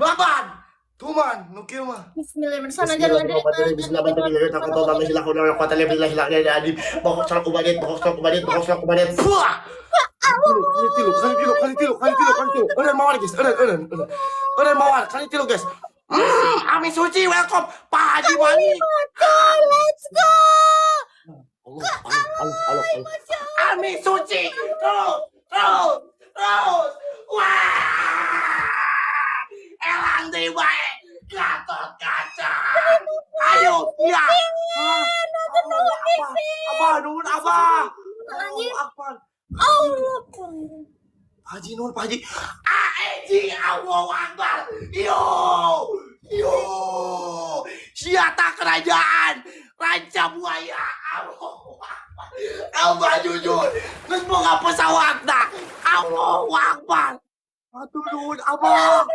Baban, tuman, nukil mah. Bismillahirrahmanirrahim. Bismillahirrahmanirrahim. Aku tahu kami silahkan orang kota lebih hilangnya dari pokok salah kubadet, pokok salah kubadet. Fuah. Kali tilu. Eureun mawar guys, eureun. Eureun mawar, kali tilu guys. Ami Suci, welcome. Pak Haji Wali. Let's go. Allah. Ami Suci, terus. Wah. Elang deh baik. Gatot kaca. Ayo, ya. Apa? Haji Nur, Pak Haji. Aji Allah Akbar. Yo. Siata kerajaan. Raja buaya. Allah Akbar. Allah jujur. Terus boga pesawat dah. Allah Akbar. Aduh, Abah.